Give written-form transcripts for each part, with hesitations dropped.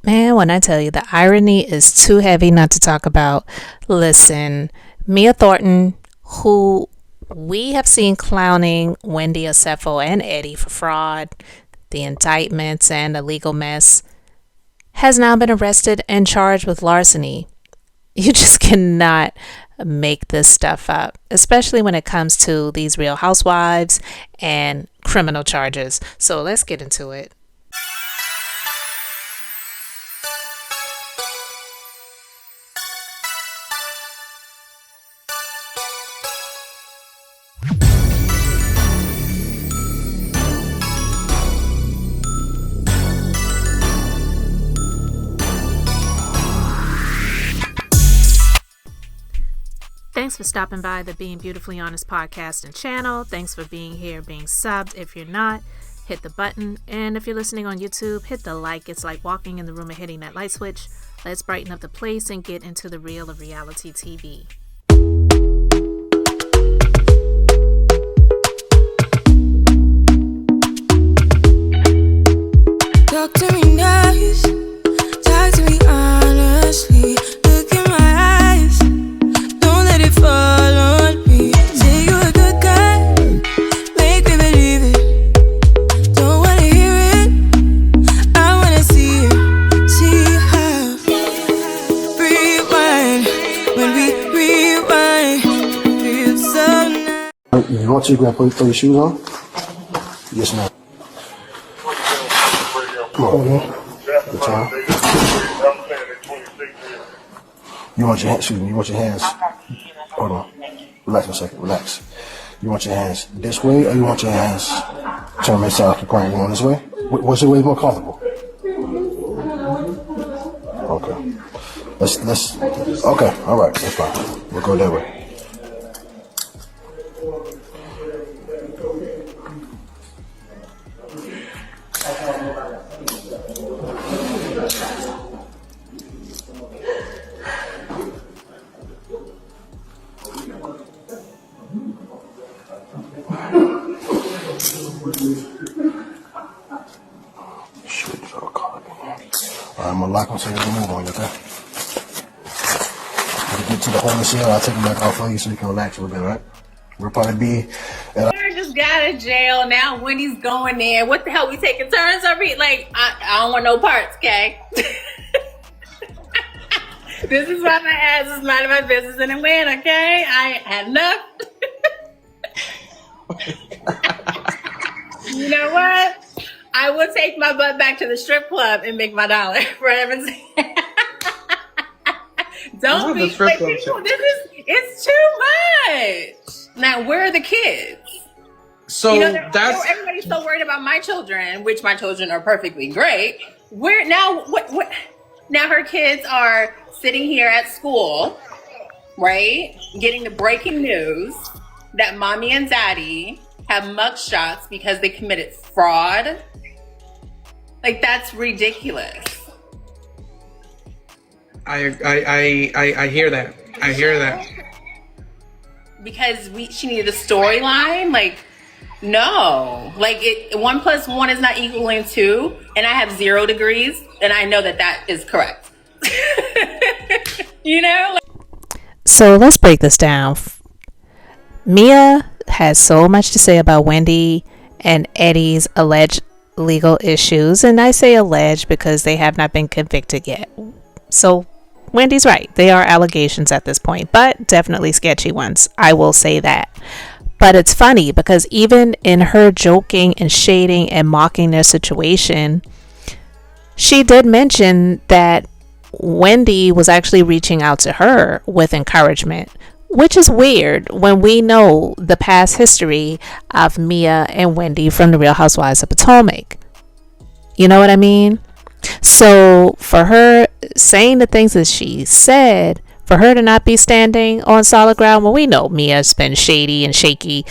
Man, when I tell you the irony is too heavy not to talk about. Listen, Mia Thornton, who we have seen clowning Wendy Osefo and Eddie for fraud, the indictments, and a legal mess, has now been arrested and charged with larceny. You just cannot make this stuff up, especially when it comes to these real housewives and criminal charges. So let's get into it. Thanks for stopping by the Being Beautifully Honest podcast and channel. Thanks for being here, being subbed. If you're not, hit the button. And if you're listening on YouTube, hit the like. It's like walking in the room and hitting that light switch. Let's brighten up the place and get into the real of reality TV. Talk to me nice, talk to me honestly. Look in my eyes, don't let it fall on me. Say you're a good guy, make me believe it. Don't wanna hear it, I wanna see it. See how rewind, when we rewind, feel so nice. You want to go and throw your shoes on? Yes, ma'am. Come on, man. Good time. You want your hands, excuse me, you want your hands, hold on, relax a second, relax. You want your hands this way or you want your hands turn them inside like you're crying? You want this way? What's your way more comfortable? Okay. Okay, alright, that's fine. We'll go that way. Shit, it's all caught. Alright, I'm gonna lock them so you can move on you, okay? When you get to the homeless cell, I'll take them back off for you so you can relax a little bit, alright? We'll probably be at just got out of jail. Now Wendy's going in. What the hell? We taking turns every I don't want no parts, okay? This is why my ass is minding my business in Atlanta, okay? I ain't had enough. You know what? I will take my butt back to the strip club and make my dollar for heaven's sake. Don't be like, people, it's too much. Now, where are the kids? So that's everybody's so worried about my children, which my children are perfectly great. Where now? What? Now her kids are sitting here at school, right? Getting the breaking news that mommy and daddy have mugshots because they committed fraud. Like, that's ridiculous. I hear that. I hear that. Because she needed a storyline. Like, no. Like, 1 + 1 is not equaling 2, and I have 0 degrees, and I know that is correct. You know? So let's break this down. Mia has so much to say about Wendy and Eddie's alleged legal issues, and I say alleged because they have not been convicted yet. So Wendy's right. They are allegations at this point, but definitely sketchy ones. I will say that. But it's funny because even in her joking and shading and mocking their situation, she did mention that Wendy was actually reaching out to her with encouragement, which is weird when we know the past history of Mia and Wendy from the Real Housewives of Potomac. You know what I mean? So for her saying the things that she said, for her to not be standing on solid ground, well, we know Mia's been shady and shaky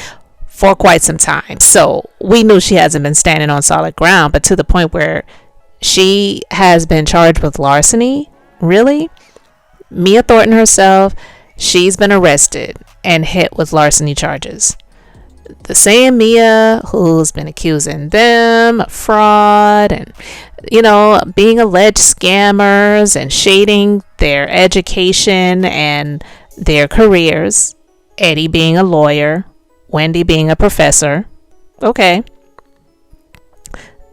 for quite some time. So we knew she hasn't been standing on solid ground, but to the point where she has been charged with larceny. Really? Mia Thornton herself, she's been arrested and hit with larceny charges. the same Mia who's been accusing them of fraud and, being alleged scammers and shading their education and their careers. Eddie being a lawyer, Wendy being a professor. Okay.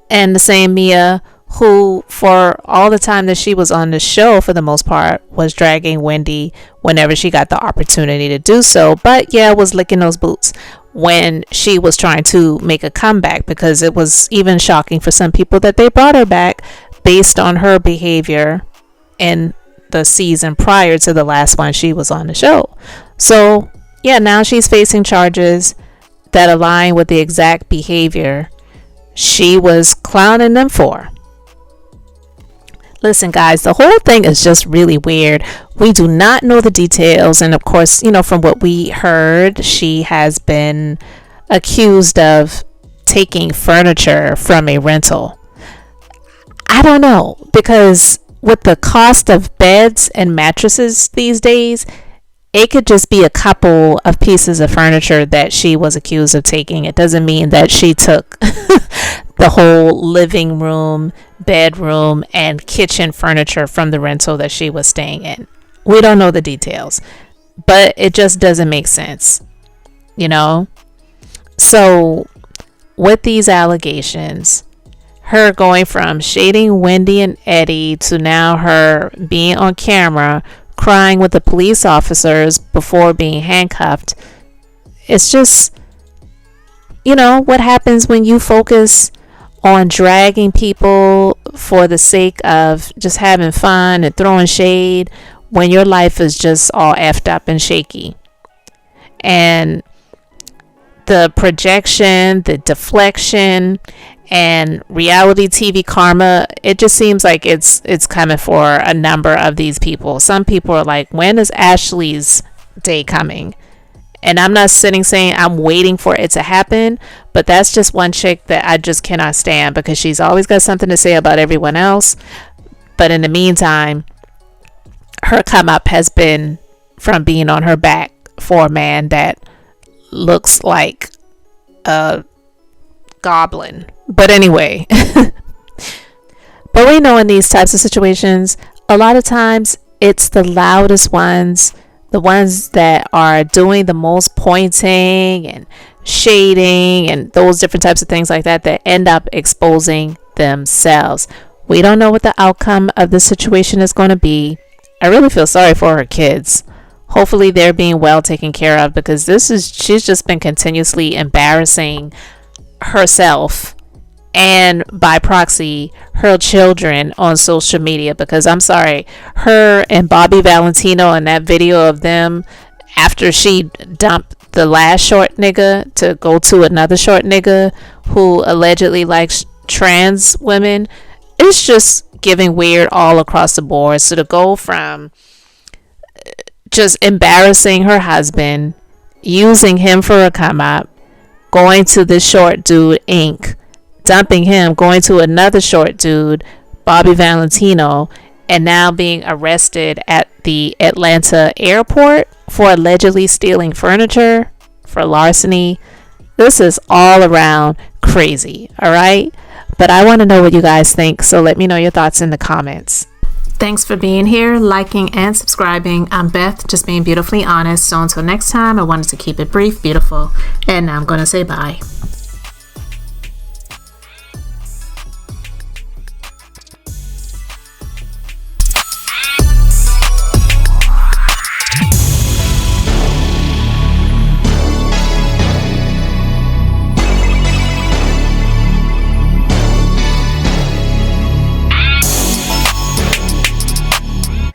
And the same Mia who, for all the time that she was on the show, for the most part, was dragging Wendy whenever she got the opportunity to do so, but was licking those boots when she was trying to make a comeback, because it was even shocking for some people that they brought her back based on her behavior in the season prior to the last one she was on the show. So now she's facing charges that align with the exact behavior she was clowning them for. Listen, guys, the whole thing is just really weird. We do not know the details. And of course, from what we heard, she has been accused of taking furniture from a rental. I don't know, because with the cost of beds and mattresses these days, it could just be a couple of pieces of furniture that she was accused of taking. It doesn't mean that she took the whole living room, bedroom, and kitchen furniture from the rental that she was staying in. We don't know the details, but it just doesn't make sense, So with these allegations, her going from shading Wendy and Eddie to now her being on camera crying with the police officers before being handcuffed, it's just, what happens when you focus on dragging people for the sake of just having fun and throwing shade when your life is just all effed up and shaky. And the projection, the deflection, and reality TV karma, it just seems like it's coming for a number of these people. Some people are like, when is Ashley's day coming? And I'm not sitting saying I'm waiting for it to happen, but that's just one chick that I just cannot stand, because she's always got something to say about everyone else. But in the meantime, her come up has been from being on her back for a man that looks like a goblin. But anyway, but we know in these types of situations, a lot of times it's the loudest ones, the ones that are doing the most pointing and shading and those different types of things like that, that end up exposing themselves. We don't know what the outcome of this situation is going to be. I really feel sorry for her kids. Hopefully they're being well taken care of, because she's just been continuously embarrassing herself and by proxy her children on social media. Because I'm sorry, her and Bobby Valentino and that video of them after she dumped the last short nigga to go to another short nigga who allegedly likes trans women, it's just giving weird all across the board. So to go from just embarrassing her husband, using him for a come up, going to this short dude Inc., dumping him, going to another short dude, Bobby Valentino, and now being arrested at the Atlanta airport for allegedly stealing furniture for larceny. This is all around crazy, all right? But I want to know what you guys think, so let me know your thoughts in the comments. Thanks for being here, liking, and subscribing. I'm Beth, just being beautifully honest. So until next time, I wanted to keep it brief, beautiful, and now I'm going to say bye.